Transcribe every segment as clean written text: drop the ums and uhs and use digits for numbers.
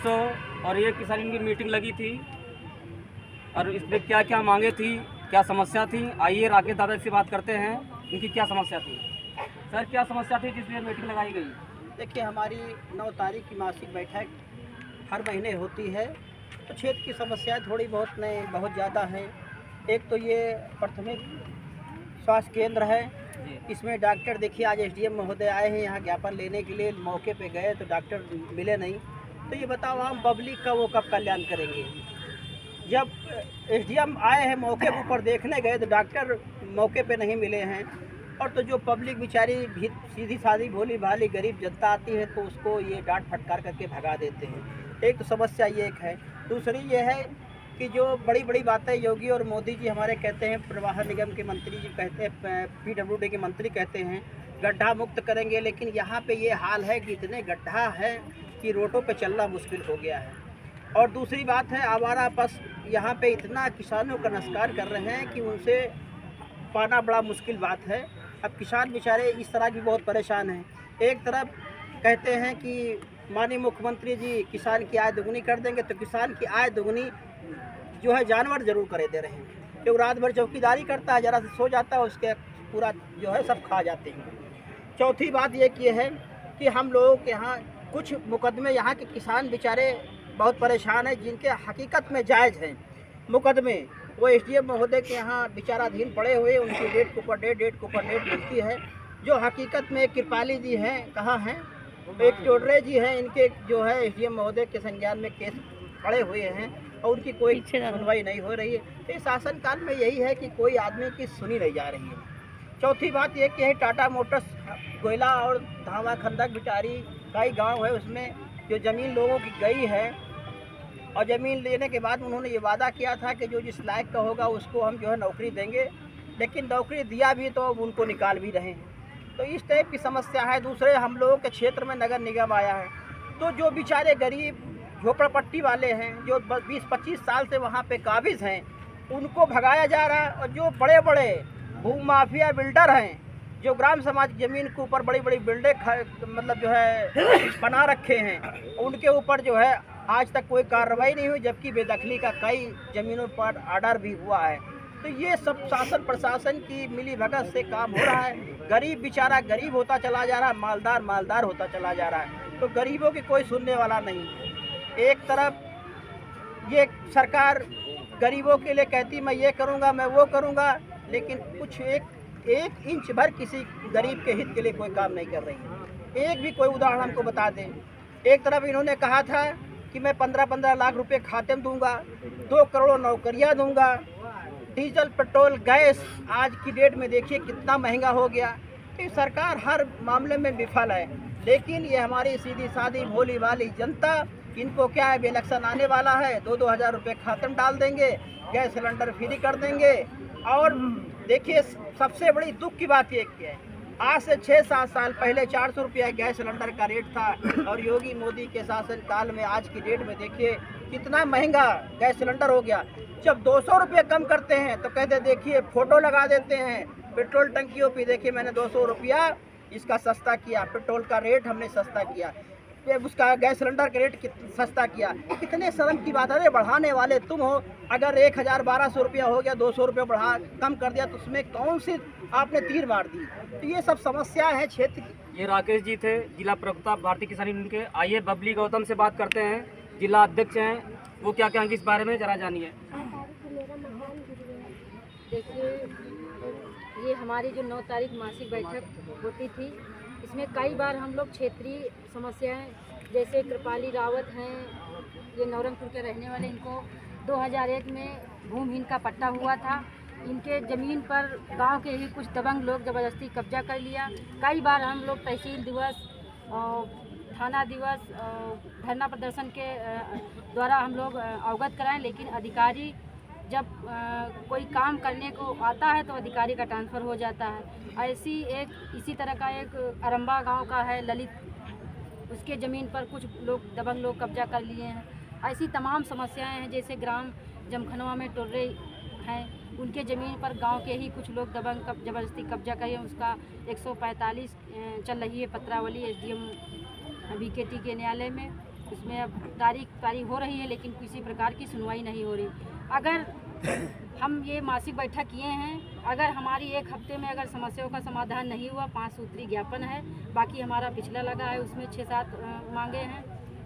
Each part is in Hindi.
महोत्सव और ये किसान यूनियन की मीटिंग लगी थी और इसमें क्या क्या मांगे थी, क्या समस्या थी। आइए राकेश दादा से बात करते हैं, इनकी क्या समस्या थी। सर, क्या समस्या थी जिसमें मीटिंग लगाई गई? देखिए, हमारी 9 तारीख की मासिक बैठक हर महीने होती है, तो क्षेत्र की समस्याएं थोड़ी बहुत नहीं बहुत ज़्यादा है। एक तो ये प्राथमिक स्वास्थ्य केंद्र है, इसमें डॉक्टर देखिए आज एसडीएम महोदय आए हैं यहाँ ज्ञापन लेने के लिए, मौके पे गए तो डॉक्टर मिले नहीं। तो ये बताओ हम पब्लिक का वो कब कल्याण करेंगे? जब एसडीएम आए हैं मौके के ऊपर देखने गए तो डॉक्टर मौके पे नहीं मिले हैं। और तो जो पब्लिक बेचारी भी सीधी सादी भोली भाली गरीब जनता आती है तो उसको ये डांट फटकार करके भगा देते हैं। एक तो समस्या ये एक है। दूसरी ये है कि जो बड़ी बड़ी बातें योगी और मोदी जी हमारे कहते हैं, प्रवाहन निगम के मंत्री जी कहते हैं, पीडब्ल्यूडी के मंत्री कहते हैं गड्ढा मुक्त करेंगे, लेकिन यहाँ पे ये हाल है कि इतने गड्ढा है कि रोडों पे चलना मुश्किल हो गया है। और दूसरी बात है, आवारा पशु यहाँ पे इतना किसानों का नमस्कार कर रहे हैं कि उनसे पाना बड़ा मुश्किल बात है। अब किसान बेचारे इस तरह भी बहुत परेशान हैं। एक तरफ कहते हैं कि माननीय मुख्यमंत्री जी किसान की आय दोगुनी कर देंगे, तो किसान की आय दोगुनी जो है जानवर जरूर करे दे रहे हैं। जो रात भर चौकीदारी करता है, ज़रा से सो जाता है, उसके पूरा जो है सब खा जाते हैं। चौथी बात ये है कि हम लोगों के यहाँ कुछ मुकदमे, यहाँ के किसान बेचारे बहुत परेशान हैं, जिनके हकीकत में जायज़ हैं मुकदमे, वो एसडीएम महोदय के यहाँ विचाराधीन पड़े हुए, उनकी डेट के ऊपर डेट मिलती है। जो हकीकत में कृपाली जी हैं, कहाँ हैं, एक टोडरे जी हैं, इनके जो है एसडीएम महोदय के संज्ञान में केस पड़े हुए हैं और उनकी कोई सुनवाई नहीं हो रही है। तो शासन काल में यही है कि कोई आदमी की सुनी नहीं जा रही है। चौथी बात ये कि है टाटा मोटर्स गोयला और धावा खंदक बिटारी कई गाँव है, उसमें जो ज़मीन लोगों की गई है और ज़मीन लेने के बाद उन्होंने ये वादा किया था कि जो जिस लायक का होगा उसको हम जो है नौकरी देंगे, लेकिन नौकरी दिया भी तो उनको निकाल भी रहे हैं। तो इस टाइप की समस्या है। दूसरे हम लोगों के क्षेत्र में नगर निगम आया है, तो जो बेचारे गरीब झोपड़पट्टी वाले हैं, जो 20-25 साल से वहाँ पे काबिज़ हैं, उनको भगाया जा रहा है। और जो बड़े बड़े भूमाफिया बिल्डर हैं, जो ग्राम समाज की ज़मीन के ऊपर बड़ी बड़ी बिल्डिंग मतलब जो है बना रखे हैं, उनके ऊपर जो है आज तक कोई कार्रवाई नहीं हुई, जबकि बेदखली का कई ज़मीनों पर ऑर्डर भी हुआ है। तो ये सब शासन प्रशासन की मिली भगत से काम हो रहा है। गरीब बेचारा गरीब होता चला जा रहा है, मालदार होता चला जा रहा है। तो गरीबों की कोई सुनने वाला नहीं है। एक तरफ ये सरकार गरीबों के लिए कहती मैं ये करूँगा, मैं वो करूँगा, लेकिन कुछ एक इंच भर किसी गरीब के हित के लिए कोई काम नहीं कर रही है। एक भी कोई उदाहरण हमको बता दें। एक तरफ इन्होंने कहा था कि मैं 15-15 लाख रुपए खाते में दूंगा, 2 करोड़ नौकरियां दूंगा, डीजल पेट्रोल गैस आज की डेट में देखिए कितना महंगा हो गया। तो सरकार हर मामले में विफल है। लेकिन ये हमारी सीधी सादी भोली भाली जनता, इनको क्या है, इलेक्शन आने वाला है, 2-2 हज़ार रुपये खाते में डाल देंगे, गैस सिलेंडर फ्री कर देंगे। और देखिए सबसे बड़ी दुख की बात ये है, आज से 6-7 साल पहले 400 रुपया गैस सिलेंडर का रेट था, और योगी मोदी के शासन काल में आज की डेट में देखिए कितना महंगा गैस सिलेंडर हो गया। जब 200 रुपये कम करते हैं तो कहते देखिए फ़ोटो लगा देते हैं पेट्रोल टंकियों पे, देखिए मैंने 200 रुपया इसका सस्ता किया, पेट्रोल का रेट हमने सस्ता किया, उसका गैस सिलेंडर का रेट सस्ता किया। कितने शर्म की बात है। अरे बढ़ाने वाले तुम हो। अगर 1000-1200 रुपया हो गया, 200 रुपये बढ़ा कम कर दिया, तो उसमें कौन सी आपने तीर मार दी। तो ये सब समस्या है क्षेत्र की। ये राकेश जी थे, जिला प्रवक्ता भारतीय किसान यूनियन के। आइए बबली गौतम से बात करते हैं, जिला अध्यक्ष हैं, वो क्या कहेंगे इस बारे में, जरा जानिए। देखिए, ये हमारी जो 9 तारीख मासिक बैठक होती थी, इसमें कई बार हम लोग क्षेत्रीय समस्याएं, जैसे कृपाली रावत हैं, ये नौरंगपुर के रहने वाले, इनको 2001 में भूमिहीन का पट्टा हुआ था। इनके ज़मीन पर गांव के ही कुछ दबंग लोग ज़बरदस्ती कब्जा कर लिया। कई बार हम लोग तहसील दिवस, थाना दिवस, धरना प्रदर्शन के द्वारा हम लोग अवगत कराएं, लेकिन अधिकारी जब कोई काम करने को आता है तो अधिकारी का ट्रांसफ़र हो जाता है। इसी तरह का एक अरम्बा गांव का है ललित, उसके ज़मीन पर कुछ लोग दबंग लोग कब्जा कर लिए हैं। ऐसी तमाम समस्याएं हैं। जैसे ग्राम जमखनवा में टोर्रे हैं, उनके ज़मीन पर गांव के ही कुछ लोग दबंग ज़बरदस्ती कब्जा करें, उसका 145 चल रही है पत्रावली एसडीएम बीकेटी के न्यायालय में। इसमें अब तारीख हो रही है, लेकिन किसी प्रकार की सुनवाई नहीं हो रही। अगर हम ये मासिक बैठक किए हैं, अगर हमारी एक हफ्ते में अगर समस्याओं का समाधान नहीं हुआ, 5 सूत्री ज्ञापन है, बाकी हमारा पिछला लगा है उसमें 6-7 मांगे हैं,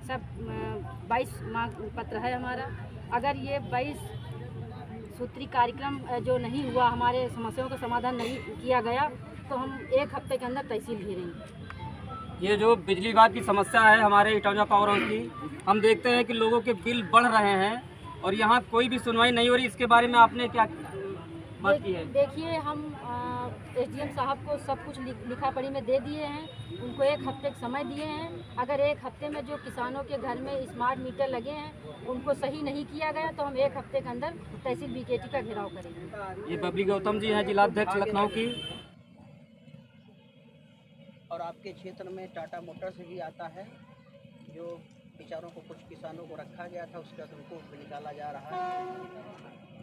सब 22 मांग पत्र है हमारा। अगर ये 22 सूत्री कार्यक्रम जो नहीं हुआ, हमारे समस्याओं का समाधान नहीं किया गया, तो हम 1 हफ्ते के अंदर तहसील घेरेंगे। ये जो बिजली विभाग की समस्या है हमारे इटौंजा पावर हाउस की, हम देखते हैं कि लोगों के बिल बढ़ रहे हैं और यहाँ कोई भी सुनवाई नहीं हो रही। इसके बारे में आपने क्या बात की है? देखिए, हम SDM साहब को सब कुछ लिखा पढ़ी में दे दिए हैं, उनको 1 हफ्ते का समय दिए हैं। अगर 1 हफ्ते में जो किसानों के घर में स्मार्ट मीटर लगे हैं उनको सही नहीं किया गया, तो हम 1 हफ्ते के अंदर तहसील BKT का घेराव करेंगे। ये बबली गौतम जी हैं, जिलाध्यक्ष लखनऊ की। और आपके क्षेत्र में टाटा मोटर्स भी आता है, जो बेचारों को, कुछ किसानों को रखा गया था, उसका उनको निकाला जा रहा है।